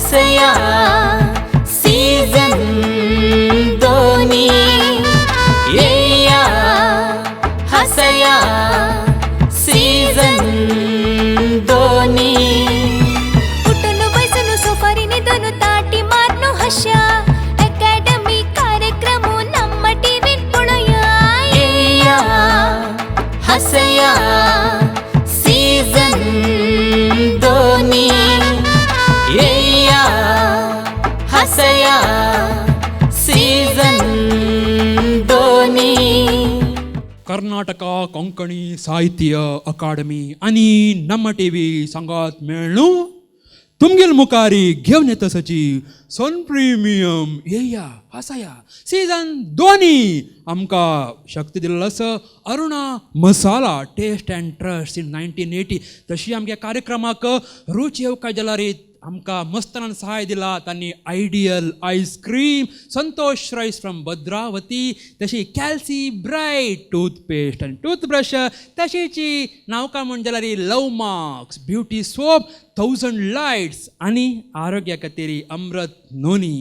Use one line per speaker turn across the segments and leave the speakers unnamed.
हसया season दोनी येया हसया season दोनी
उठून बसून सोफारीने दोन ताटी मारनो हशा अकॅडमी कार्यक्रम नम्म टीव्हीत पुणया
येया हसया सीजन दोनी येया हसया सीजन दोनी
कर्नाटक कोंकणी साहित्य अकादमी आणि नम्म टीव्ही संघात मेळणू तुमगेल मुखारी घेवन येता सची सन प्रिमियम येया हसया सीजन दोनी आमकां शक्ती दिल्लो आसा अरुणा मसाला टेस्ट अँड ट्रस्ट इन 1980 तशी आमच्या कार्यक्रमाक रुच येवकार जाल्यार आमकां मस्तनान सहाय दिला तांणी ideal ice cream Santosh Rais from Bhadravati तशी कॅल्सी ब्रायट टूथपेस्ट आनी टूथब्रश तशीची नावकां म्हण जाल्यार लव मार्क्स ब्युटी सोप 1000 लायट्स आनी आरोग्या खातीर अमृत नोनी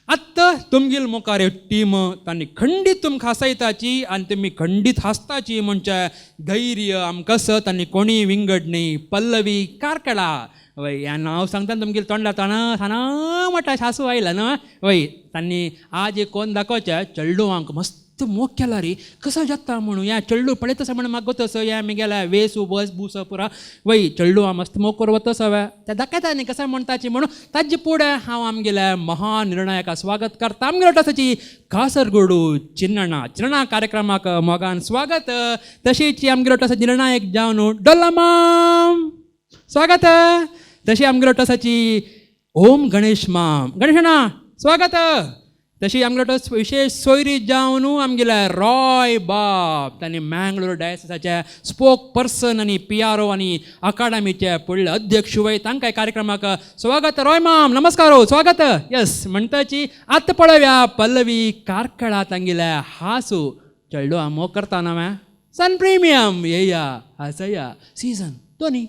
आत्ता तुमगेल मुखार टीम तांणी खंडीत तुमकां हांसयताची आनी तुमी खंडीत हांसताची म्हणचे धैर्य आमकां आसा तांणी कोणी विंगड न्ही पल्लवी कारकळा वय ह्या नांव सांगता तुमगेले तोंडला थाना मोठा सासू आयला न्हय वय तांणी आज एक कोण दाखोवचे चेडू आमकां मस्त मोग केला रे कसो जाता म्हणून ह्या चेडू पळयता आसा म्हणून म्हाका गोतस ह्या म्हगेल्या वेस बस बुस पुरा वय चेडू हांव मस्त मोग करून वतस हवे ते दाखयता न्ही कसा म्हणटाची म्हणून ताजे फुडें हांव आमगेल्या महानिर्णायका स्वागत करता आमगेल्या ताची कासरगोडू चिन्नणा कार्यक्रमाक मोगान स्वागत तशीच आमगेलो ताचो निर्णायक जावन डोलामाम स्वागत तशी आमगेलो टसाची ओम गणेश माम गणेशना स्वागत तशी आमगेलो टस विशेष सोयरी जावन आमगेल्या रॉय बाब तांणी मँगलोर डायसिसाचे स्पोक पर्सन आनी PRO आनी अकादमीचे फुडले अध्यक्ष वय तांकां कार्यक्रमाक स्वागत रॉय माम नमस्कार स्वागत यस म्हणटाची आतां पळोवया पल्लवी कारकळा तांगेल्या हासू चेडू हांव मोग करता नवे सन प्रिमियम येया हसया सीजन दोनी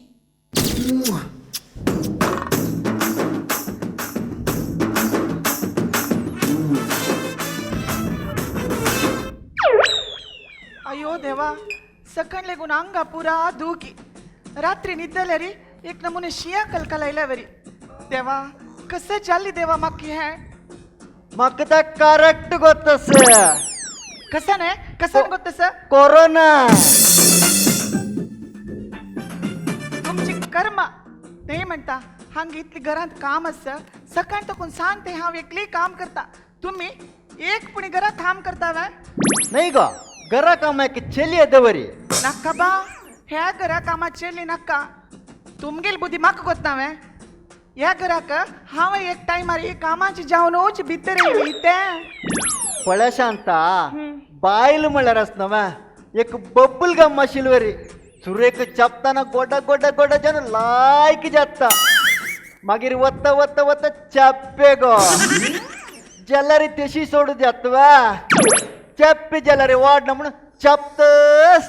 ಅಯ್ಯೋ ದೇವ ಸಕ್ಕಣ್ಲೆ ಅಂಗ ಪೂರಾ ದೂಕಿ ರಾತ್ರಿ ನಿದ್ದಲೆ एक नमुने शिया कलकलायला देवा कसे चालली देवा मक्की है
मग करेक्ट गोतस
कसा गोतस
कोरोना
तुमची कर्म ते म्हणता हांग इतली घरात काम आसा सकाळ तकून सांगते हांव एकली काम करता तुम्ही एक पुणी घरात काम करता वे
नाही गो घरा कामाक चेली दवरी
नक्का बा ह्या घरा कामात चेली नक्का तुमगेल बुद्धी म्हाका गोतना वे ह्या घराक हांव एक टायमार कामाची जावनूच भितर येयली ते
पळ्या शांता बायल म्हळ्यार आसना एक बब्बल गम आशिल्ली वरी सुरेख चापताना गोडा गोडा गोडा जन लायक जाता मागीर वत्ता वत्ता वत्ता चाप्पे गो जाल्यार तेशी सोडू जातवा चाप्पे जाल्यार वाडना म्हणून चापतस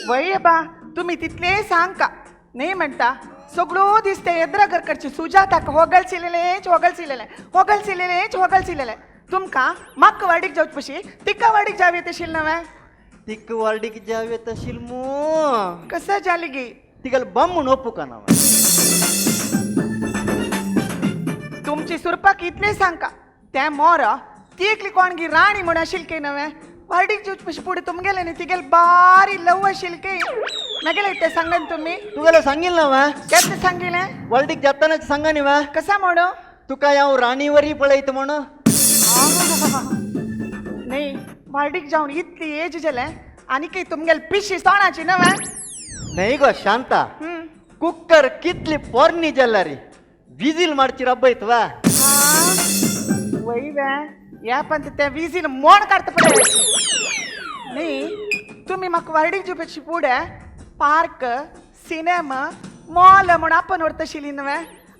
वय बा तुम्ही तितले सांगका नाही म्हणता सगळो दिसते एद्रागरकडचे सुजाताक होगल सिलेले तुमका म्हाका वाडीक जावचे पशी तिका वाडीक जावे तशील नवे
तिक वाडीक जावे तशील मू
कसा जाली गे
तिगल बम म्हणून ओपुका ना
तुमची सुरपाक इतले सांगका त्या मोर ती एकली कोण गी राणी म्हणून आशिल के नवे वाडीक जावचे पशी पुढे तुमगेले न्ही तिगेल बारी लव आशिल के नगेले ते सांगन तुम्ही
तुगेला सांगिल ना वा
केन्ना सांगिले
वाडीक जातानाच सांगा न्ही वा
कसा म्हणू
तुका हांव राणीवरी पळयत म्हणून
नाही वाडीक जावन इतली एज जाले आनी काही तुमगेल पिशी सोणाची नवे
नाही गो शांता कुकर कितली पोरणी जाल्यार विजील मारची रब्बयत वा
वय वे या पण त्या विजील मोड काढता पडे नाही तुम्ही म्हाका वाडीक जावपाची फुडें पार्क सिनेमा मॉल म्हण आपण व्हरतशिली नवे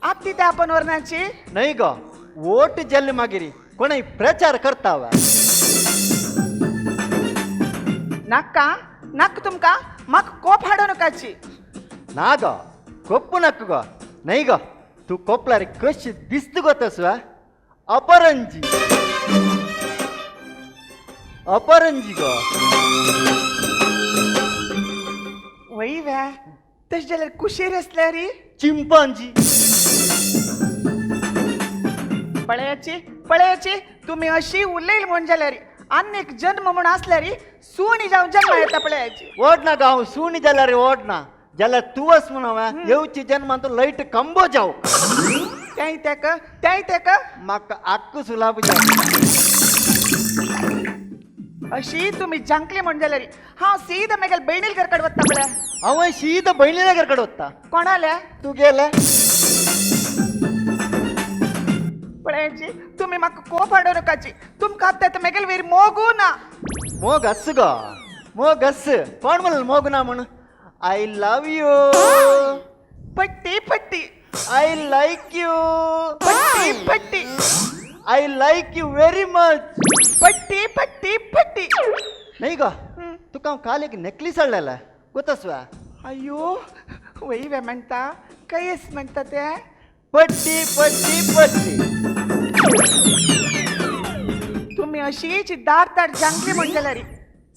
आत्ती त्या आपण व्हरनाची
नाही गो वोट जल्ली मागिरी कोणी प्रचार करता वा
नाका नाक तुमका म्हाका कोप हाडो नकाची
ना गो कोप्पू नक्क गो नाही गो तू कोपला रे कशी दिसत गोतसवा अपरंजी अपरंजी गो
वय व्या तश जाल्यार कुशीर असल्या री
चिंपांजी
पळयाची तुम्ही अशी उरलेली म्हण जाल्यार अनेक जन्म म्हण असल्यार सुणी जाऊन जन्म येता पळयाची
ओढ ना गाव सुनी जाल्यार रे ओढ ना जाल्यार तूच म्हणावा येवची जन्मांत लाईट कंबो जाऊ
त्याय तेका
म्हाका आक्क सुलाब जाऊ
अशी तुम्ही जांकली म्हण जाल्यार हांव सीद मेगेल बहिणील घरकड वता पळय
हांव शीत बहिणील्या घरकडे वता
कोणाल्या
तू गेले
पळयाची तुम्ही म्हाका कोप हाडू नकाची तुमकां आतां मेगेल वेरी मोगू ना
मोग हस गो मोग हस कोण म्हणलं मोग ना म्हण आय लव यू
पट्टी
आय लाईक यू
पट्टी
I like you very much
पट्टी
नाही ग तुका हांव काल एक नेकलीस हाडलेला गोतसवा
अयो वय वे म्हणता कयस म्हणता ते
पट्टी पट्टी पट्टी
तुम्ही अशीच दाट जांकली म्हण जाल्यार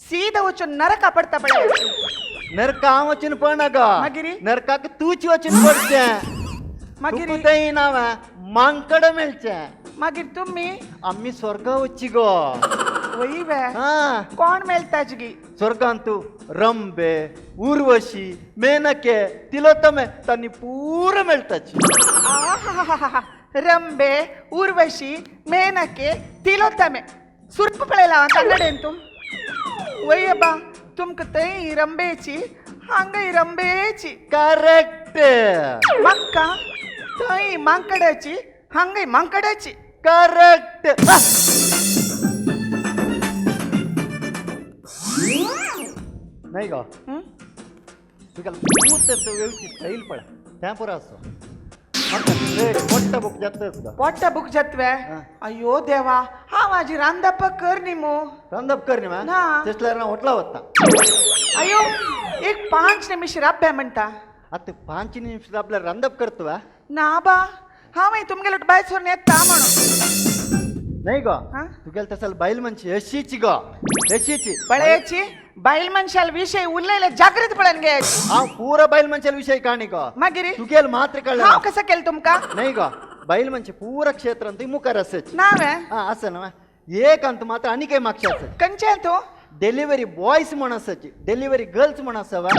सीद वचून नरका पडता पळय
नरका हांव वचून पडना ग
मागिरी?
नरकाक तूच वचून पडचें
मागीर
तुका नाव मांकड मेळचें
मागीर तुम्ही
आम्ही स्वर्ग वच्ची गो
वय वे
हा
कोण मेळताच गी
स्वर्गांत तू ರಂಬೆ ಊರ್ವಶಿ ಮೇನಕೆ ತಿಲೋತ್ತಮೆ ತನ್ನಿ ಪೂರ ಮೆಳ್ತಾಚಿ
ಆಹಾಹಾಹಾಹಾ. ರಂಬೆ ಊರ್ವಶಿ ಮೇನಕೆ ತಿಲೋತ್ತಮೆ ಸುರ್ಪ ಪಳೆಲ್ಲ ಕನ್ನಡೇಂತು ವಯ್ಯಬ್ಬ ತುಮ್ಕ ತೈ ರಂಬೇಚಿ ಹಂಗ ಈ ರಂಬೇಚಿ
ಕರೆಕ್ಟ್
ಮಕ್ಕ ತೈ ಮಂಕಡಚಿ ಹಂಗ ಈ ಮಂಕಡಚಿ
ಕರೆಕ್ಟ್ नाही का तुका पूत वेळची स्टाईल पडा त्या पुरा असो मोठा बुक जातच का
पोट्टा बुक जत्वे
हा.
अयो देवा हा माझी रांदप कर नी मो
ರಂದಪ್ ಕರ್ನಿ ಮಾ
ನಾ.
ಚೆಸ್ಲರ್ ನಾ ಹೊಟ್ಲ ಹೊತ್ತ
अयो एक 5 निमिष रब्बे म्हणता
आता 5 निमिष आपला ರಂದಪ್ करतवा
ना बा हा मी तुमगे लुट बाय सोडून येता म्हणून
नाही का
हा?
तुगेल तसल बाईल मनशी यशीची ग यशीची
पळयाची बाईल मनशाल विषय उरलेले जागृत पळन घ्यायची
हा पूरा बाईल मनशाल विषय काणी का
मागिरी
तुगेल मात्र कळलं
हाव कसं केलं तुमका
नाही का बाईल मनशी पूरा क्षेत्र अंत मुखार असायची
नावे
हा असं ना एक अंत मात्र आणि काही मागच्या असं
कंचे तो
डिलिव्हरी बॉयज म्हण असायची डिलिव्हरी गर्ल्स म्हण असावा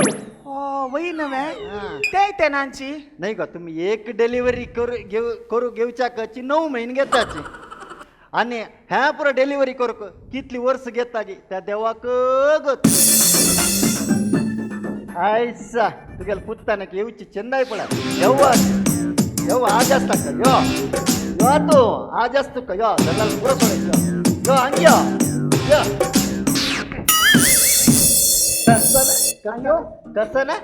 ओ वही नवे
हा.
ते तेनांची
नाही का तुम्ही एक डिलिव्हरी करू घेऊच्या कची 9 महिने घेताची आणि ह्या पुरा डिलिव्हरी करू कितली वर्ष घेताची त्या देवाक गत आयसा तुगेल पुत्ताना की येऊची चेन्नई पडा येऊ आज असता का यो तो आज असतो का यो दलाल पुरा सोडायचं यो अंग्या यो कसं ना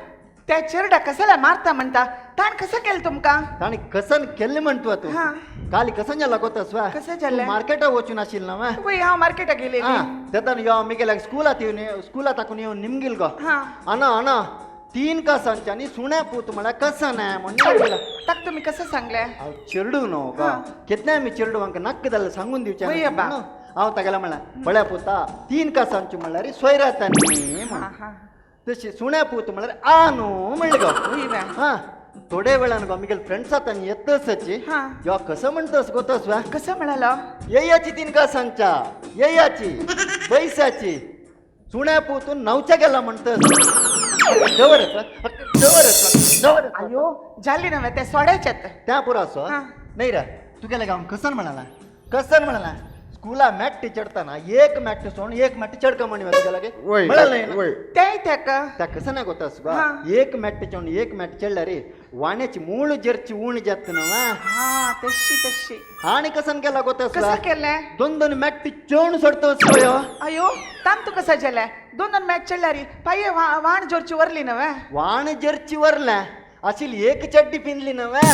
त्या चिरडा कसाला मारता म्हणता ताण कसं केलं तुमका
आणि कसन केल्ले म्हणतो तू
हा.
काली कसन जाला गोतस वा
कसं झालं?
मार्केट वचून असेल ना वा
वय हा मार्केट गेले
तेतन यो मी गेला स्कूलात टाकून येऊन निमगिल ग
हा
अना 3 कसांच्या आणि सुण्या पूत मला कसं नाही म्हणून
ताक तुम्ही कसं सांगले
चिरडू नो ग
हा.
कितने मी चिरडू अंक नक्क दल सांगून
वय
दिवच्या
अब्बा.
हांव तागेला म्हणला बळ्या पुता 3 कसांची म्हणल्यार सोयरातानी
हा हा
तशी सुण्या पूत म्हणल्यार आनू म्हणले ग
वय वे
हा थोड्या वेळान गो मिगेल फ्रेंड्स आता येतसची
हा.
यो कसं म्हणतस गोतस वा
कसं म्हणाला
येयाची 3 कसांच्या येयाची बैसाची सुण्या पोतून 9च्या गेला म्हणतस जवळ
अयो झाली नव्हे ते सोडायच्यात
त्या पुरा असो
हा.
नाही रा तू गेला गाव कसन म्हणाला स्कूला मॅट चढताना एक मॅट सोडून एक मॅट चढका म्हणे गेला गे नाही
ते त्याक
त्या कसं नाही गोतस
हा.
एक मॅट चढून एक मॅट चढला रे वाण्याची मूळ जरची ऊण जात ना
हा तशी
आणि कसन केला गोतस
कसं केलंय
2 मॅट चढून सोडतोस
अयो ताम तू कसं झालाय 2 मॅच चढल्यारी पाये वाण जोरची वरली नव्हे
वाण जरची वरला अशील एक चड्डी पिनली नव्हे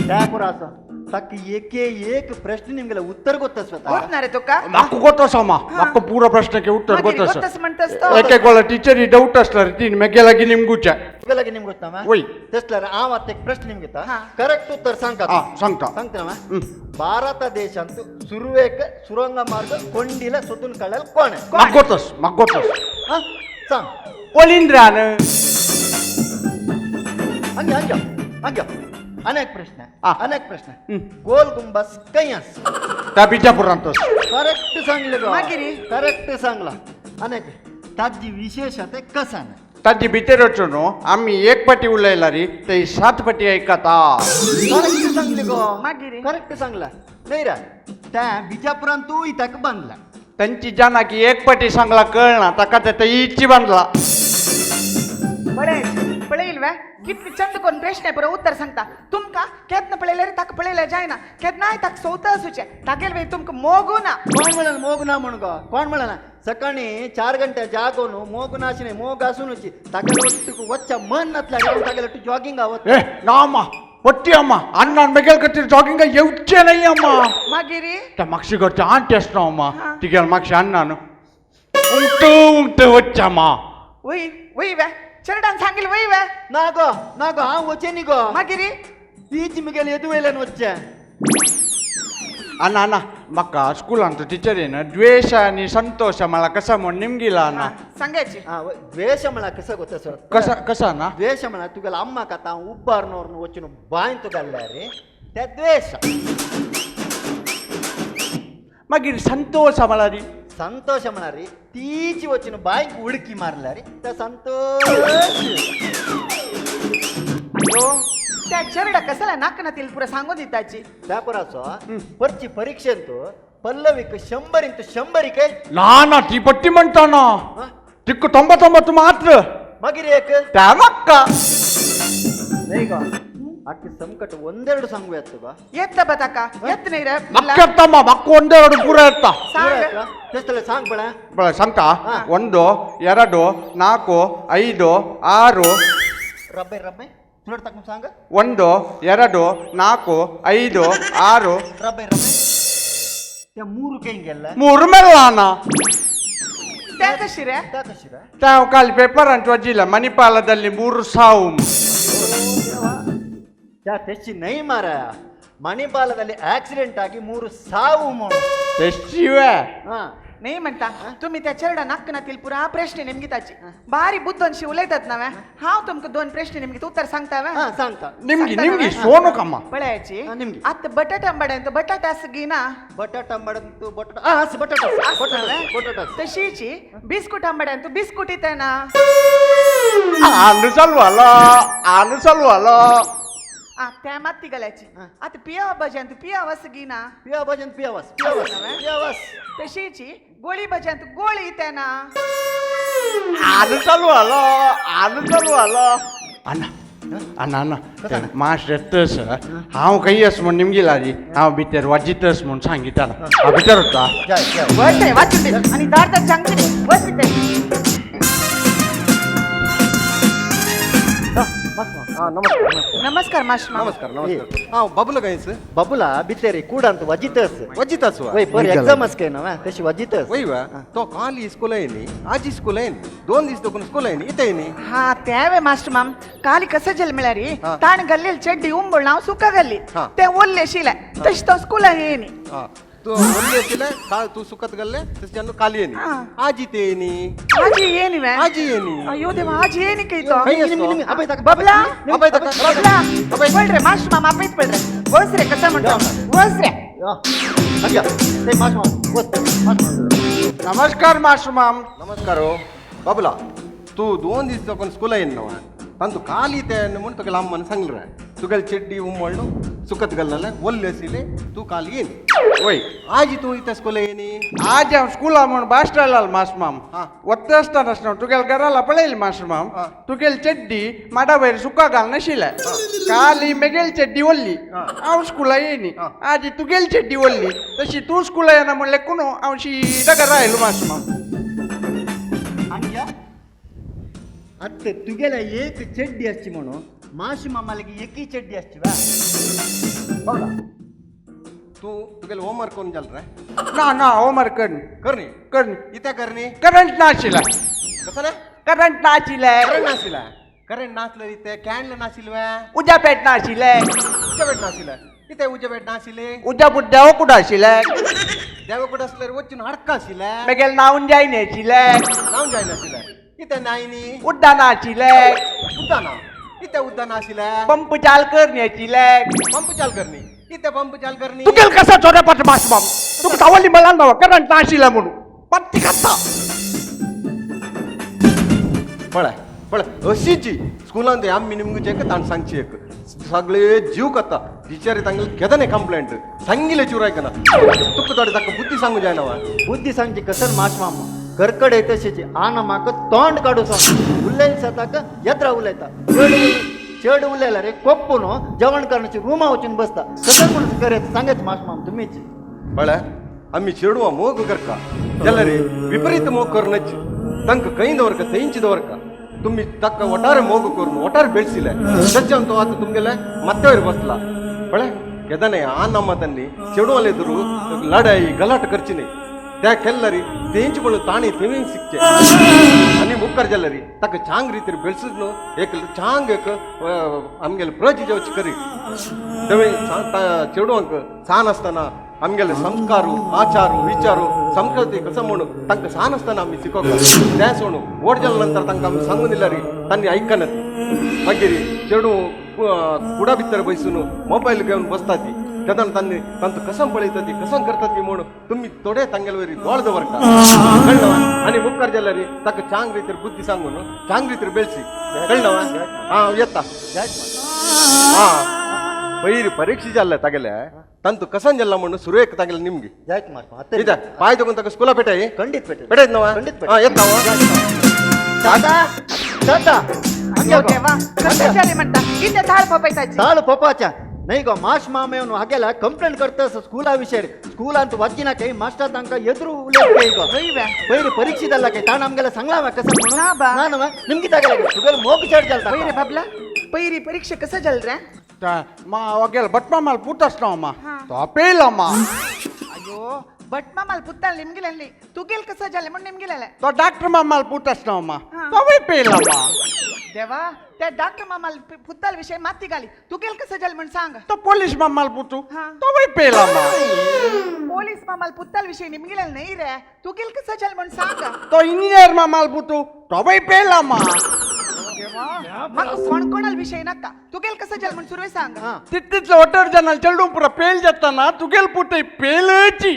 त्या पुरा असं ताक एके एक प्रश्न निमगेला उत्तर गोत्ता स्वतः
होतणार आहे तुका
म्हाका गोतस मा म्हाका पुरो प्रश्नाचे उत्तर
मागीर
गोतस
गोतस म्हणतस
एक एक वेळा टीचरी डाऊट असला रे तीन मेगेला की निमगुच्या
तुगेला की निमगोत्ता मा
वय
तेसल्यार हांव आतां एक प्रश्न निमगेता
हा.
करेक्ट उत्तर सांगता
हा सांगता
सांगता मा ಭಾರತ ದೇಶ ಅಂತೂ ಸುರುವೇಕ ಸುರಂಗ ಮಾರ್ಗ ಕೊಂಡಿಲ ಸುತ್ತೂನ್ ಕಳ್ಳಲ್ ಕೋಣೆ
म्हाका गोतस
ಹಾ सांग
पोलिंद्रान
हंगे हंगे हंगे अनेक प्रश्न
हा.
अनेक प्रश्न गोल गुंबज कैयास
त्या बिजापुरांतस
करेक्ट सांगले गो
मागिरी?
करेक्ट सांगला अनेक ताजी विशेषते कसा नाही
ताजी भितर न्हू आम्ही एक पाटी उलयला रे ते 7 पाटी ऐकता
करेक्ट सांगले गो
मागिरी?
करेक्ट सांगला नाही रा त्या बिजापुरान तू इथक बांधला
त्यांची जाना की एक पाटी सांगला कळना ताका ते इच्छी बांधला
पळेल कितली चंद कोण प्रश्न आहे बरं उत्तर सांगता तुमका केतना पळयले रे ताका पळयले जायना केतना ताक सवता सुचे तागेल वे तुमका मोगू ना
कोण म्हणाल मोग ना म्हणू गो कोण म्हणाला सकाळी 4 गंटे जागोन मोग नाशिने मोग आसूनची तागेल ಒಟ್ಟು वच्चा मन नतला तागेल तू जॉगिंग आवत
ए ना अम्मा पट्टी अम्मा अण्णा मेगेल कत्ती जॉगिंग येऊचे नाही अम्मा
मागिरी
त्या मागशी घरच्या आंटी असतो अम्मा
हा.
तिगेल मागशी अण्णान उंट वच्चा अम्मा
वई वई वे चरडान सांगिल वई वे
नागो नागो हांव वचे नी गो
मागिरी
ಈಚ್ ಮಿಗೆಲ್ ಎದುವೇಲೇನು వచ్చా
अण्णा अण्णा म्हाका स्कुलांत टिचरीन द्वेष आणि संतोष मला कसा म्हण निमगिला अण्णा
सांगायची
ದ್ವೇಷ ಮಳ ಕಸ ಗೊತ್ತ ಸರ್
कसा कसा ना
ದ್ವೇಷ ಮಳ ತುಗಲ ಅಮ್ಮ ಕಥ ಉಬ್ಬಾರ್ನವ್ರನ್ನ వచ్చిನ ಬಾಯಿ ತುಗಲ್ಲಾರಿ त्या ದ್ವೇಷ
मागीर संतोष मला री
ಸಂತೋಷ ಮಳರಿ ತೀಚಿ వచ్చిನ ಬಾಯಿ ಉಡುಕಿ ಮಾರ್ಲಾರಿ त्या ಸಂತೋಷ
अयो त्या चरडा कसाला नाकनातील पुरा सांगून दिताची
त्या पराचो परची परीक्षेंतू पल्लवीक 100 इंटू 100 काय
ना ना ती पट्टी म्हणता ना तिक्क 99 मात्र
मागीर एक
त्या मक्का
नाही का ಅಕ್ಕಿ ಸಂಕಟ ಒಂದೆರಡು ಸಂಗು ಎತ್ತು ಬಾ
येत बताका येत नाही रे
ಮಕ್ಕತ್ತಮ್ಮ ಮಕ್ಕ ಒಂದೆರಡು ಪೂರ ಎತ್ತ
सांग
तेस्तले सांग बळा
ಬಳ ಸಂತ 1 2 4 5 6
ರಬ್ಬೆ ರಬ್ಬೆ ನೋಡ್ ತಕ್ಕ सांग
1 2 4 5 6
ರಬ್ಬೆ ರಬ್ಬೆ त्या ಮೂರು ಕೈಗೆಲ್ಲ
ಮೂರು ಮೆಲ್ಲಾನ
त्या कशी रे
त्या कशी रा
ತಾವು ಕಾಲಿ ಪೇಪರ್ ಅಂತ ವಜ್ಜಿಲ್ಲ ಮಣಿಪಾಲದಲ್ಲಿ 3 ಸಾವು
त्या त्याची नाही मारा मणिपालದಲ್ಲಿ ಆಕ್ಸಿಡೆಂಟ್ ಆಗಿ 3 ಸಾವು ಮಾಡು
तेशिवे
हा
नाही म्हणता तुम्ही त्या चरडा नाकनातील पुरा प्रश्न नेमगिताची भारी बुद्धनशी उलयतात ना हांव तुमका 2 प्रश्न नेमगित उत्तर सांगतावे
हा सांगता
निमगी सोनू कम्मा
पळयाची
हा, निमगी.
आता बटाटा आंबाड्यांत बटाटा सगी ना
बटाटा मडंतू बटाटा हा बटाटा बटाटा बटाटा
तशीची बिस्कुट आंबाड्यांत बिस्कुट येते ना
आलू चालवाला
त्या माती गल्याची आता पियावा भज्यांत पियावा सगी ना
पिया भजन पियावास पियावास पियावास
तशीची गोळी भज्यांत गोळी येते ना
आलू चालवाला अण्णा अण्णा अण्णा मास्टर तस हांव काही अस म्हण निमगेला री हांव भितर वाजितस म्हण सांगितला हांव भितर होता
जय जय
वच रे वाचून दे आणि दारदार सांगते रे वच रे
हा नमस्कार
नमस्कार माश्मा
नमस्कार हांव बाबुला गायचं
बाबूला भितर कूड ಅಂತ वजितस
वजिताच वा
वय पर एग्जाम असके ना तशी वजितस
वय वा तो काल स्कूल येनी आज स्कूल येनी 2 दीस दोन स्कूल येनी इथे येनी
हा त्यावे मास्टर माम काली कसं जल्मला रे ताण गल्लेल चड्डी उंबळ नाव सुका गल्ली
हा.
ते ओल्ले शिला तशी तो स्कूल येनी
हा तू बोलली असतील काल तू सुकत गल्ले त्याच्यानं काल येनी
हा.
आज इथे येनी
आजी येनी वे
आज येनी
अयो देवा आजी येनी काही तो
काही असतो.
अबे तक
बबला
अबे तक
बबला पळ रे मास्टर माम आपीत पळ रे वस रे कसं म्हणतो वस रे
अच्छा ते मास वस
नमस्कार मास्टर माम
नमस्कार हो बाबुला तू 2 दीस दोन स्कूल येनी नवा पण तू काल इथे म्हणून तुला अम्मान सांगलं तुगेल चड्डी उमळणं सुकत गल्लाला ओल्ले असले तू काल येनी
वय
आज तू इथे स्कूल येनी
आज हांव स्कुला म्हण बास्टायला मास्टर माम
हा.
वत्त आसतना तुगेल घराला पळयली मास्टर माम
हा.
तुगेल चड्डी माडा भायर सुका घाल नाशिल्ले काली मेगेल चड्डी ओल्ली
हा.
हांव स्कुला येयनी
हा.
आज तुगेल चड्डी ओल्ली तशी तू स्कुला येना म्हणले कुणू हांव शिदा घरा आयलो मास्टर माम
अंग्या अत्ते तुगेला एक चड्डी असची म्हणून माशी मामाला एकी चड्डी असची वा बघा
तू तुगेल होमवर्क करून जाल रे
ना होमवर्क करनी
करनी
करनी
इथे करनी
करंट नाशिला
कसं रे
करंट नाशिले
करंट नाशिला करंट नाचलं इथे कॅन्डल नाशिलव्या
उद्या पेट नाशिले
उजबेट नाशिला इथे उजबेट नाशिले
उद्या बुद्ध्या कुठं आशिले
देव कुठं असलं वचून हडका आशिला
मेगेल नावून जाय नेशिले
नाव जाय नाशिला इथे नाईनी
उड्डाण आशिले
उद्दाना इथे उद्दान आशिला
पंप चाल करण्याचिले
पंप चाल करनी इथे पंप चाल करनी
तू गेल कसा चोऱ्या पाठ मास माम तू तावली मला नव करंट नाशिले म्हणून पत्ती कसा
पळ अशीची स्कूलान आम्ही निमगू चेक ताण सांगची एक सगळे जीव कत्ता टीचर तांगल घेताने कंप्लेंट सांगिले चुरायकना तुक थोडे ताका बुद्धी सांगू जाय नवा
बुद्धी सांगची कसर माश मामा कर्कड येतशीची आन माक तोंड काढू सांग उल्लेसाताक यत्रा उलयता चेड उलयला रे कोप्पूनो जेवण करण्याची रूमा वचून बसता कसं म्हणून करत सांगत माश माम तुम्हीच
पळ आम्ही चेडुवा मोग करका ಎಲ್ಲರಿ ವಿಪರೀತ ಮೋಗ ಕರ್ನಚ್ಚಿ ತಂಕ ಕೈಂದವರ್ಕ ತೈಂಚಿದವರ್ಕ तुम्ही तक्क ಒಟ್ಟಾರೆ मोग करून ಒಟ್ಟಾರೆ ಬೆಳೆಸಿಲ್ಲ ಸಜ್ಜ ಅಂತ ಆತ तुमಗೆಲ್ಲ ಮತ್ತೆ ಅವ್ರು ಬಸ್ಲ बळे केदाने आ ನಮ್ಮ ತನ್ನಿ ಚೆಡುವಲೆದುರು लढाई गलाट करचिने त्या केल्लरी तेंची बळ ताणी तेवें सिक्के आणि मुक्कर जल्लरी तक चांग रीतीर बेळसुनो एक चांग एक आमगेल प्रजी जेवची करी तेवें ಚೆಡುವಂಕ सान असताना आमगेले संस्कारू आचारू विचारू संस्कृती कसं म्हणू तंक सान असताना आम्ही शिकवतो त्या सोडू ओढ नंतर तंक आम्ही सांगून दिला री त्यांनी ऐकनत मागीर चेडू कुडा भितर बसून मोबाईल घेऊन बसतात तेदन त्यांनी तंत कसं पळयतात कसं करतात म्हणून तुम्ही थोडे तांगेलवरी दोळदवर का कळलं आणि मुक्कार जल्लरी तक चांग रीतीर बुद्धी सांगून चांग रीतीर बेळसी कळलं हा येता हा पೈರಿ ಪರೀಕ್ಷೆ ಜಲ್ಲ ತಗಲೆ ತಂತು ಕಸನ್ ಜಲ್ಲ ಮಣ್ಣು ಸುರೇಕ್ ತಗಲೆ ನಿಮ್ಗೆ
जायत माश मामा
ಇದ ಪಾಯ್ ತಗೊಂಡ್ ತಗ ಸ್ಕೂಲ ಪೆಟಾಯಿ
ಖಂಡಿತ ಪೆಟ್ಟ
ಪೆಟಾಯ್ತು ನಾವ
ಖಂಡಿತ
ಹಾ ಎತ್ತಾವ
दादा दादा
अगं देवा कसं झाले म्हणता इथे थाळ पपायची
ताळू पप्पाच्या नाही गो माश मामेवनु हाಗೆಲ್ಲ ಕಂಪ್ಲೇಂಟ್ करतस स्कूला विषय स्कूल ಅಂತ ವಜ್ಜಿನ ಕೈ ಮಾಸ್ಟರ್ ತಂಕ ಎದುರು ಉಲೇಕ ಈಗ ಪೈರಿ ಪರೀಕ್ಷೆದಲ್ಲ ಕೈ ತಾ ನಮಗೆಲ್ಲ ಸಂಗ್ಲಾಮ ಕಸ
ना बा
ನಾನು ನಿಮ್ಗೆ ತಗಲ ಸುಗಲ್ ಮೋಗ ಚಡ್ ಜಲ್ತಾ
पहिरे बाबला पहिरी परीक्षा कसं झालं रे
मा वगेल बटमा माल पुटस ना मा तो अपेला मा
अयो बट मामाल पुत्ताल निमगिले तू गेल कसं झाले म्हणून निमगिले
तो डॉक्टर मा माल पुटस ना मा
हाँ.
तो वे पेला मा
देवा त्या डॉक्टर मामाल पुत्ताल विषय माती गाली तू गेल कसं झालं म्हणून सांग
तो पोलीस मा माल पुटू
हाँ.
तो वे पेला मा
पोलीस मामाल पुत्ताल विषय निमगिले नाही रे तू गेल कसं झालं म्हणून सांग
तो इंजिनियर मा माल पुटू तो वे पेला मा
मग कोण कोणाल विषय नका तू गेल कसं झालं म्हणून सुरू सांग
तिथलं वॉटर जनल चलडू पुरा पेल जाताना तू गेल पुटे पेलची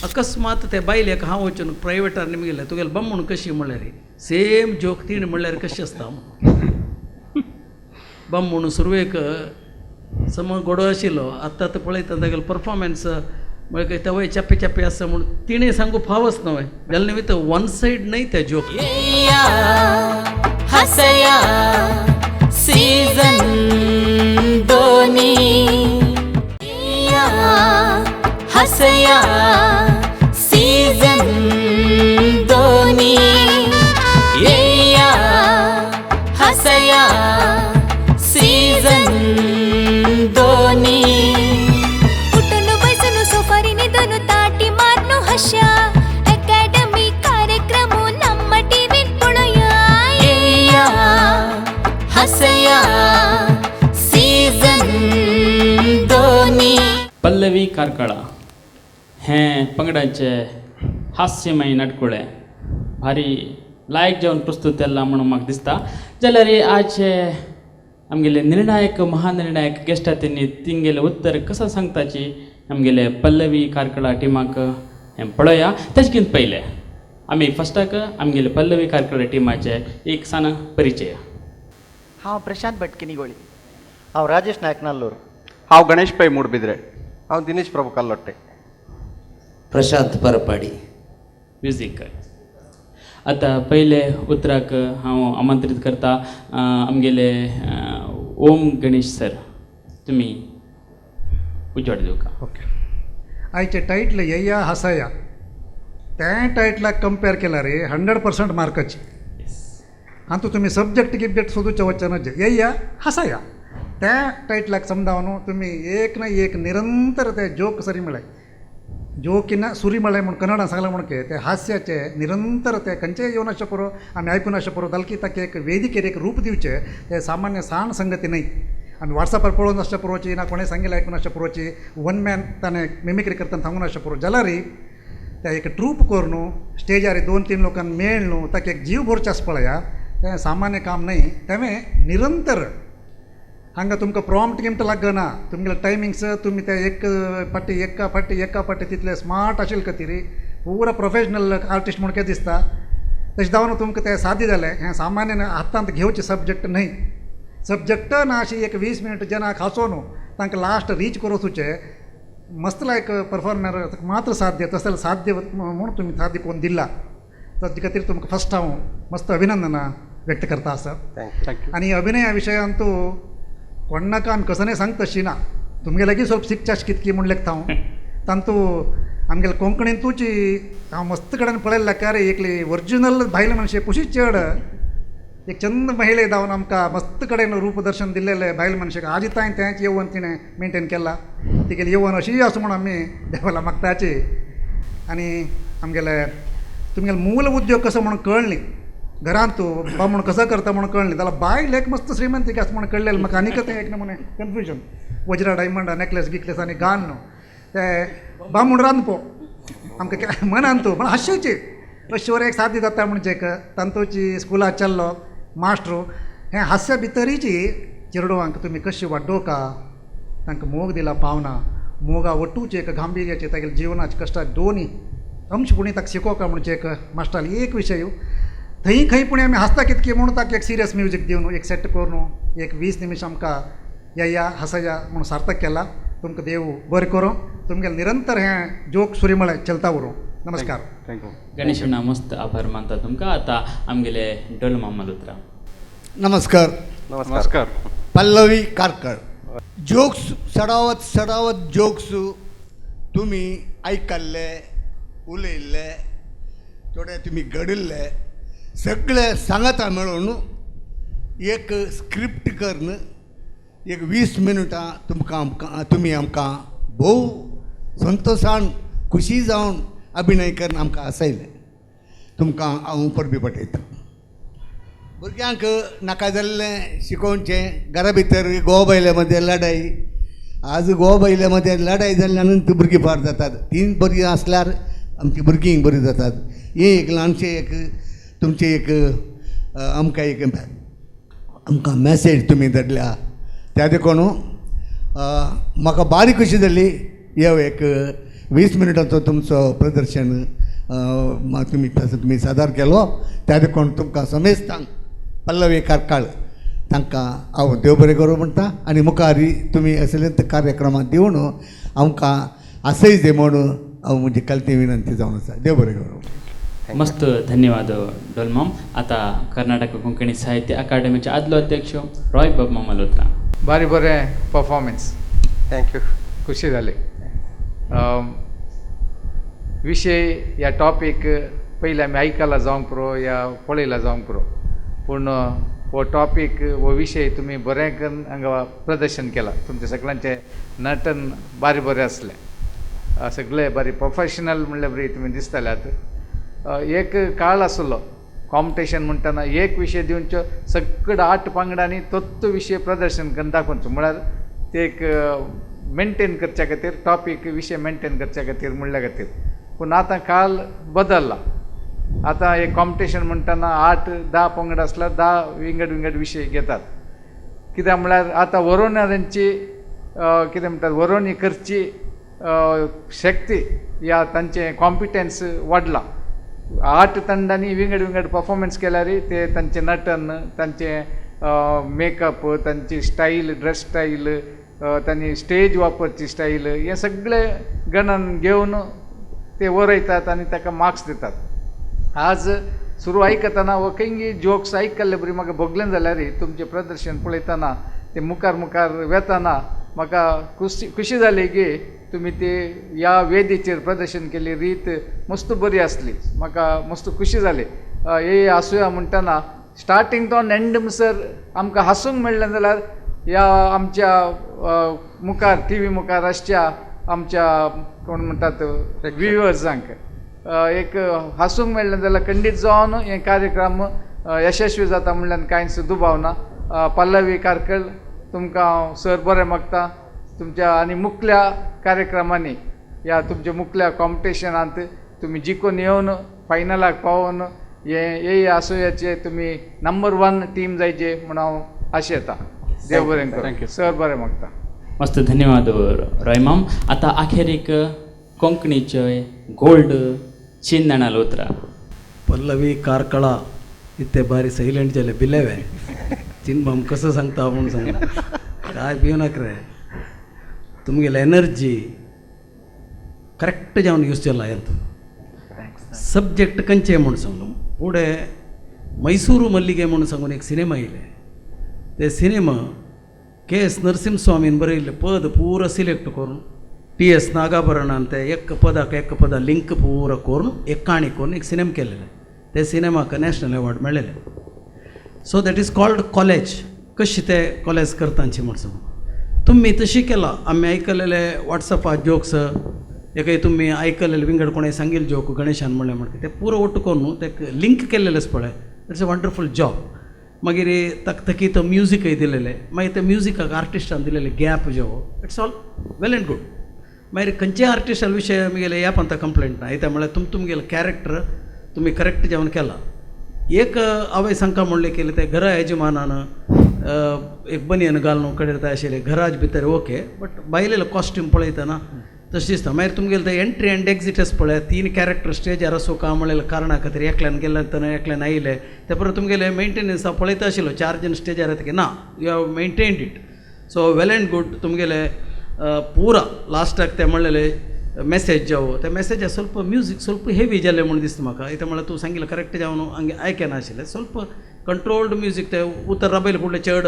अकस्मात त्या बायलेक हांव वचून प्रायवेटार निमगेले तुगेले बम्मूण कशी म्हणल्यार सेम जोक तीण म्हणल्यार कशी आसता बम्मूण सुरवेक सम गोडो आशिल्लो आतां आतां पळयता तागेलो परफॉर्मन्स म्हळ्यार तेवय चप्पे चप्पे आसा म्हणून तिणें सांगू फावच न्हय जाल्या निमित्त वन सायड न्हय त्या जोक
येया हसया सीझन दोनी येया हसया सीझन दोनी येया हसया सीझन दोनी
उठून बसून सोफारीने दोन ताटी मारनो हशा अकॅडमी कार्यक्रम ನಮ್ಮ टीव्ही पळया
येया हसया सीझन दोनी
पल्लवी कारकळा हें पंगडाचे हास्यमय नाटकुळे भारी लायक जेवन प्रस्तूत केला म्हणून म्हाका दिसता जाल्यार आजचे आमगेले निर्णायक महानिर्णायक गेस्टा त्यांनी तिंगेले उत्तर कसं सांगताची आमगेले पल्लवी कारकळा टिमाक हें पळया तेजकीन पयले आमी फस्टाक आमगेले पल्लवी कारकळा टिमाचे एक सान परिचय
हांव प्रशांत भटके निगोळी
हांव राजेश नायक नाल्लोर
हांव गणेश पै मूडबिद्रे
हांव दिनेश प्रभू कल्लोट्टे
प्रशांत परपाडी
म्युझिक आतां पयले उतराक हांव आमंत्रीत करता आमगेले ओम गणेश सर तुमी उजवाड दिवका
ओके आयचे टायटल येया हसया त्या टायटलाक कंपेर केल्यार 100% मार्काची ಅಂತೂ तुम्ही सब्जेक्ट गिब्जेक्ट सोदूच्या वचनाचे येया हसाया त्या टाईटलाक समजावून तुम्ही एक ना एक निरंतर ते जोक सरी मिळाय जोकिನ सुरीमळे म्हणून कन्नड सांगला म्हणके ते हास्याचे निरंतर ते खंयचे येवन अशें पुरो आमी आयकून अशें पुरो जाल्यार की ताका एक वेदिकेर एक रूप दिवचे ते सामान्य साण संगती न्हय आमी वॉट्सॅपार पळोवन अशें पुरोवची ना कोणें सांगिल्लें आयकून अशें पुरोवची वन मॅन ताणें मिमिक्री करतना सांगून अशें पुरो जाल्यार ते एक ट्रूप कर न्हू स्टेजार 2-3 लोकांक मेळ न्हू ताका एक जीव भरचे आसा पळया तें सामान्य काम न्हय तेवें निरंतर हांगा तुमकां प्रॉम्प्ट गिम्ट लागना तुमगे टायमिंग्स तुमी ते एक पाटी तितले स्मार्ट आशिल्ले खातीर पुरा प्रोफेशनल आर्टिस्ट म्हणून दिसता तशें जावन तुमकां तें सादी जालें हें सामान्य हातांत घेवचें सब्जेक्ट न्हय सब्जेक्ट ना अशी एक 20 मिनट जनाक हांसोवन तांकां लास्ट रीच करूचे मस्त लायक परफॉर्मर मात्र साध्य तसं साध्य म्हणून तुम्ही साध्य कोण दिला ताजे खातीर तुमकां फस्ट हांव मस्त अभिनंदनां व्यक्त करता आसा आनी अभिनया विशयान तूं कोणाका आमी कसं सांगता तशी ना तुमगे लागीं ಸ್ವಲ್ಪ शिकच्या कितकी म्हूण लेखता हांव तांतू आमगेले कोंकणीन तुची हांव मस्त कडेन पळयल्लें रे एकली ओरिजिनल भायले मनशे कुशी चड एक चंद महिले जावन आमकां मस्त कडेन रूपदर्शन दिल्लेले बायल मनशाक आज तांय तेंच येवन तिणें मेंटेन केला तिगेली येवन अशी आसूं म्हणून आमी देवाला मागताची आनी आमगेले तुमगेले मूल उद्योग कसो म्हणून कळ्ळी घरांत तूं बामूण कसो करता म्हणून कळ्ळी जाल्यार बायल एक मस्त श्रीमंतीक आसा म्हणून कळलेलें म्हाका आनीकच एक नमुने कन्फ्युजन वज्रा डायमंड नेकलेस गिकलेस आनी गान न्हू ते बामूण रांदपो आमकां मनान तूं पण हास्याची अश्वर एक सादी जाता म्हणजे तांतूची स्कुलात चल्लो मास्ट्रो हें हास्य भितरीची चेडवांक तुमी कशी वाडोवका तांकां मोग दिला पावना मोगा वटूचे एक गांभीर्याचे तागेले जिवनाचे कश्टाचे दोनी अंशपुणी ताका शिकोवका म्हणजे एक मास्टर एक विशय थंय खंय पुणे आमी हांसता कितकी म्हणून ताका एक सिरियस म्युजीक दिवन एक सेट करून एक 20 निमिश आमकां या हसया म्हणून सार्थक केला तुमकां देव बरें करूं तुमगेलें निरंतर हें जोक सुरीमळे चलता उरूं नमस्कार
थँक्यू
गणेशना मस्त आभार मानता तुमकां आता आमगेले डोल मामल उतरा
नमस्कार
नमस्कार
पल्लवी कारकळ जोक्स सडावत जोक्स तुम्ही आयकल्ले उलयल्ले थोडे तुम्ही घडिल्ले सगळे सांगता मेळून एक स्क्रिप्ट करून एक 20 मिनटां तुमी आमकां भोव संतोशान खुशी जावन अभिनय करून आमकां हसयले तुमकां हांव परबी पटयतां भुरग्यांक नाका जाल्लें शिकोवचें घरा भितर घोव बायले मदें लढाई आज घोव बायले मदें लढाई जाल्ल्यानंतर भुरगीं पार जातात तीन बरीं आसल्यार आमची भुरगीं बरीं जातात हें एक ल्हानशें एक तुमचें एक आमकां मॅसेज तुमी धाडल्या त्या देखून म्हाका बारी कशी जाली हे एक 20 मिनटाचो तुमचो प्रदर्शन तुमी सादर केलो त्या देखून तुमकां समेस्तांक पल्लवी कारकाळ तांकां हांव देव बरें करूं म्हणटा आनी मुखारी तुमी असलेंत कार्यक्रमांत दिवन आमकां आसय दे म्हणून हांव म्हजी कलती विनंती जावन आसा देव बरें करूं
मस्त धन्यवाद डोलमाम आता कर्नाटक कोंकणी साहित्य अकादमीचे आदलो अध्यक्ष रॉय बाब मामलोत्रा
बारी बरें परफॉर्मन्स
थँक्यू
खुशी जाली विशय या टॉपीक पयलीं आमी आयकला जावंक पुरो या पळयला जावंक पुरो पूण हो टॉपीक हो विशय तुमी बरें करून हांगा प्रदर्शन केला तुमचे सगळ्यांचे नटन बारी बरें आसले सगळे बरे प्रोफेशनल म्हणल्यार बरी तुमी दिसताल्यात एक काळ आसलो कॉम्पिटिशन म्हणटना एक विशय दिवच्यो सगळे 8 पंगडांनी तोच विशय प्रदर्शन करून दाखोवचो म्हळ्यार ते एक मेंटेन करच्या खातीर टॉपीक विशय मेंटेन करच्या खातीर म्हणल्या खातीर पूण आतां काळ बदलला आतां एक कॉम्पिटिशन म्हणटना 8-10 पंगड आसल्यार 10 विंगड विशय घेतात कित्याक म्हळ्यार आतां वरोवण्याची कितें म्हणटात वरोवणी करची शक्ती या तांचें कॉम्पिटन्स वाडला 8 तंडांनी विंगड परफॉर्मन्स केल्यार ते तांचे नटन तांचे मेकअप तांची स्टाईल ड्रेस स्टाईल तांणी स्टेज वापरची स्टाईल हे सगळे गणन घेवन ते वरयतात आनी ताका मार्क्स दितात आज सुरू आयकतना वो खंयी जोक्स आयकल्ले बरी म्हाका भोगलें जाल्यार तुमचें प्रदर्शन पळयतना ते मुखार वेताना म्हाका खुशी जाली की तुमी ते ह्या वेदीचेर प्रदर्शन केली रीत मस्त बरी आसली म्हाका मस्त खुशी जाली हे आसूया म्हणटना स्टार्टींग तो एंड म्हणसर आमकां हांसूंक मेळ्ळें जाल्यार ह्या आमच्या मुखार टी व्ही मुखार आसच्या आमच्या कोण म्हणटात व्ह्युअर्सांक एक हांसूंक मेळ्ळें जाल्यार खंडीत जावन हे कार्यक्रम यशस्वी जाता म्हणल्यार कांयच दुबाव ना. पल्लवी कारकळ तुमकां हांव सर बरें मागता तुमच्या आनी मुखल्या कार्यक्रमांनी ह्या तुमच्या मुखल्या कॉम्पिटिशनांत तुमी जिखून येवन फायनलाक पावोवन हे आसोयाचे तुमी नंबर 1 टीम जायचे म्हण हांव आशेता. देव बरें करूं. सर बरें मागता.
मस्त धन्यवाद रॉय मॅम. आता अखेर एक कोंकणीचे गोल्ड चिन्नाणाल उतरा.
पल्लवी कारकळा इतले बारी सायलेंट जाले बिलेवे चिन्मम कसं सांगता म्हणून सांग काय भिवनाक रे तुमगेले एनर्जी करेक्ट जावन यूज केला येत सब्जेक्ट कंचे म्हणून सांगलो पुढे मैसूरू मल्लिगे म्हणून सांगून एक सिनेमा येयले ते सिनेमा के.एस. नरसिंहस्वामीन बरयल्ले पद पुरो सिलेक्ट करून T.S. नागाभरणान ते एक पदा लिंक पुरो करून एक काणी करून एक सिनेमा केलेले ते सिनेमाक नॅशनल अवॉर्ड मेळ्ळेले. So that is called college. कशी ते कॉलेज करतांची म्हणून सांगून तुम्ही तशी केला. आम्ही आयकलेले वॉट्सॅपार जोक्स एक तुम्ही आयकलेले विंगड कोणें सांगिल्ले जोक गणेशान म्हणलें म्हणटा ते पुरो ओट्ट करून ते लिंक केलेलेच पळय. It's a wonderful job. मागीर तकतकी तो म्युजीकय दिलेले मागीर ते म्युजिकाक आर्टिस्टान दिलेले गॅप जो it's all well and good. मागीर खंयचे आर्टिस्टा विशय आमगेले ह्या पंता कंप्लेंट ना येता म्हळ्यार तुमगेले कॅरेक्टर तुम्ही करेक्ट जावन केला. एक हांवें सांगता म्हणलें केलें ते घरा यजमानान एक बनियन घालून कडेरता आशिल्ले घराज भितर ओके बट भायलेलो कॉस्ट्यूम पळयतना तशें दिसता. मागीर तुमगेले ते एंट्री एंड एक्झिटस पळय 3 कॅरेक्टर स्टेजार आसूं काय म्हणलें कारणा खातीर एकल्यान गेले तेन्ना एकल्यान आयले ते परत तुमगेले मेंटेनन्स हांव पळयता आशिल्लो 4 जण स्टेजार येता की ना you have maintained it. So well and good. तुमगेले पुरा लास्टाक ते म्हणलेले मेसेज जावो ते मेसेजा ಸ್ವಲ್ಪ म्युजीक ಸ್ವಲ್ಪ हेवी जालें म्हणून दिसता म्हाका. येता म्हळ्यार तूं सांगिल्लें करेक्ट जावन हांगे आयकेना आशिल्लें ಸ್ವಲ್ಪ कंट्रोल्ड म्युजीक ते उतर रबयले फुडलें चड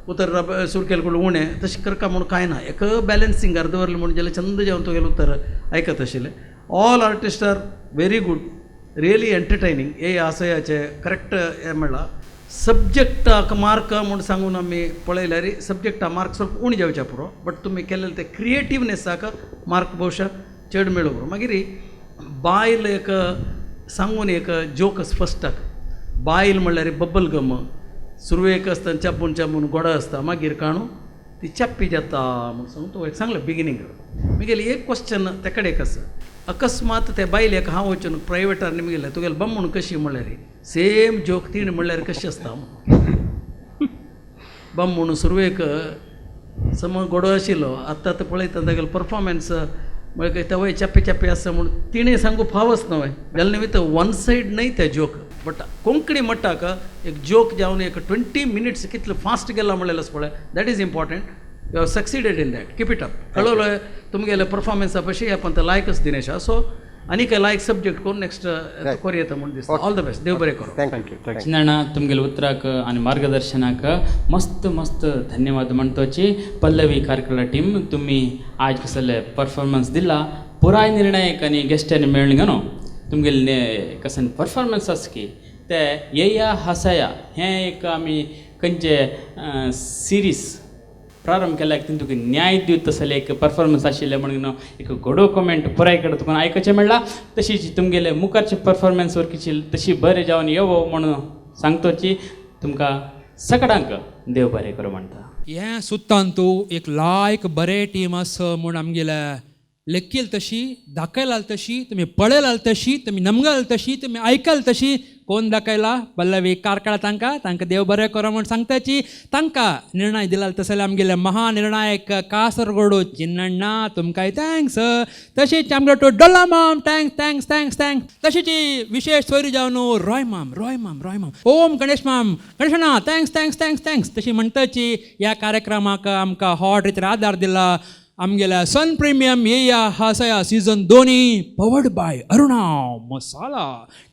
उतर सुरकेल फुडलें उणें तशें करता म्हणून कांय ना. एक बॅलन्सिंग दवरलें म्हणून जाल्यार चंद जावन तुगेलें उतर आयकत आशिल्लें. All artist are very good really entertaining. हे आशयाचे करेक्ट हें म्हणलां. सब्जेक्टाक मार्क म्हणून सांगून आमी पळयल्यार सब्जेक्टा मार्क ಸ್ವಲ್ಪ उणी जावच्या पुरो बट तुमी केलेले ते क्रिएटिवनेसाक मार्क भोवशा चड मेळो पुरो. मागीर बायल एक सांगून एक जोक फस्टाक बायल म्हणल्यार बबल गम सुरवेक आसतना चापून चापून गोडा आसता मागीर काणू ती चाप्पी जाता म्हणून सांगून तो एक सांगलें बिगिनींग. मुगेली एक क्वेश्चन ते कडेन एक आसा अकस्मात ते बायलेक हांव वचून प्रायवेटार निमगेलें तुगेलें बम म्हणून कशी म्हणल्यार सेम जोक तीन म्हणल्यार कशी आसता बम म्हणून सुरवेक समज गोडो आशिल्लो आतां आतां पळयता तागेलो परफॉर्मन्स म्हळ्यार ते वय चाप्पे चाप्पे आसा म्हणून तिणें सांगू फावच न्हय जाल्यार न्हय तो वन सायड न्हय ते जोक बट कोंकणी मट्टाक एक जोक जावन एक 20 मिनिट्स कितलो फास्ट गेला म्हणलेलो पळय that is important. You have succeeded in that. Keep it up. कळलो तुमगेले परफॉर्मन्सा पयशे आपण तर लायकच दिनेशा. सो आनी काय लायक सब्जेक्ट करून नेक्स्ट कोर येता म्हणून दिसता. All the best. देव बरें करूं.
थँक्यू.
चिन्नाणा तुमगेले उतराक आनी मार्गदर्शनाक मस्त मस्त धन्यवाद म्हणतोची. पल्लवी कारकळा टीम तुम्ही आज कसले परफॉर्मन्स दिला पुराय निर्णायक आनी गेस्टांनी मेळून न्हू तुमगेले कसन परफॉर्मन्स आसा की ते येया हसया हें एक आमी खंयचे सिरीज प्रारंभ केल्याक तुका न्याय दिवत तसले एक परफॉर्मन्स आशिल्ले म्हणून एक घोडो कमेंट पुराय कडेन तुका आयकचें मेळ्ळा. तशीच तुमगेले मुखारची परफॉर्मन्स वरकीची तशी बरें जावन येवो म्हणून सांगतोची. तुमकां सगळ्यांक देव बरें करूं म्हणटा.
हें सुत्तान तूं एक लायक बरें टीम आसा म्हूण आमगेल्या लेखील तशी दाखयलाल तशी तुमी पळयलाल तशी तुमी नमगाल तशी तुमी आयकाल तशी कोण दाखयला पल्लवी कारकळा तांकां देव बरें करो म्हूण सांगताची. तांकां निर्णय दिला तसले आमगेले महानिर्णायक कासरगोडू चिन्नण्णा तुमकांय थँक्स. तशीच आमगे तो डोला माम थँक्स. तशीच विशेष सोयरी जावन रॉय माम ओम गणेश माम गणेशना थँक्स. तशी म्हणटाची ह्या कार्यक्रमाक आमकां हॉट रितीन आदार दिला आमगेल्या सन प्रिमियम येया हासया सीझन 2 पवर्ड बाय अरुणा मसाला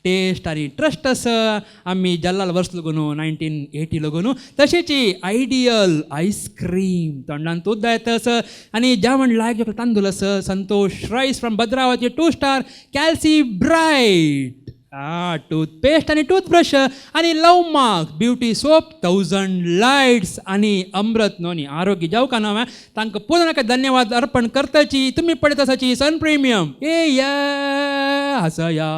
टेस्ट आनी ट्रस्ट आसा. आमी जल्लाल वर्स लगून 1980 लगून तशेंच आयडियल आयस्क्रीम तोंडान तूच येतास आनी जेवण लायक तांदूळ आसा संतोष रायस फ्रॉम भद्रावती 2 स्टार कॅल्सी ब्रायट टूथपेस्ट आणि टूथब्रश आणि love mark beauty soap 1000 lights आणि अमृत नोनी आरोग्य जाऊ का नाव तांकां पुन्हा धन्यवाद अर्पण करताची तुम्ही पडत असाची सन प्रिमियम या हसया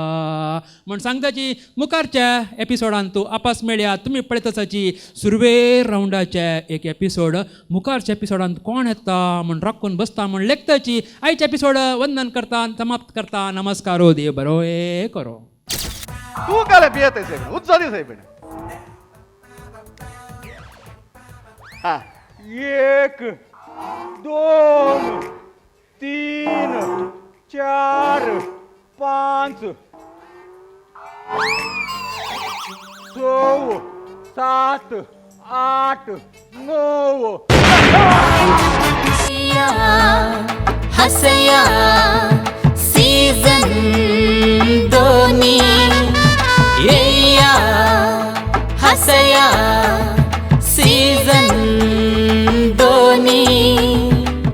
म्हण सांगताची मुखारच्या एपिसोडान तूं आपास मेळया तुम्ही पळयत आसाची सुरवेर रावंडाचे एक एपिसोड मुखारच्या एपिसोडान कोण येता म्हण राखून बसता म्हण लेखताची आयचे एपिसोड वंदन करता समाप्त करता नमस्कारो देव बरो ए करो
तू काय पियत आहे साहेब उत्साही साहेब हा 1 2 3 4 5 6 7 8 9
हसया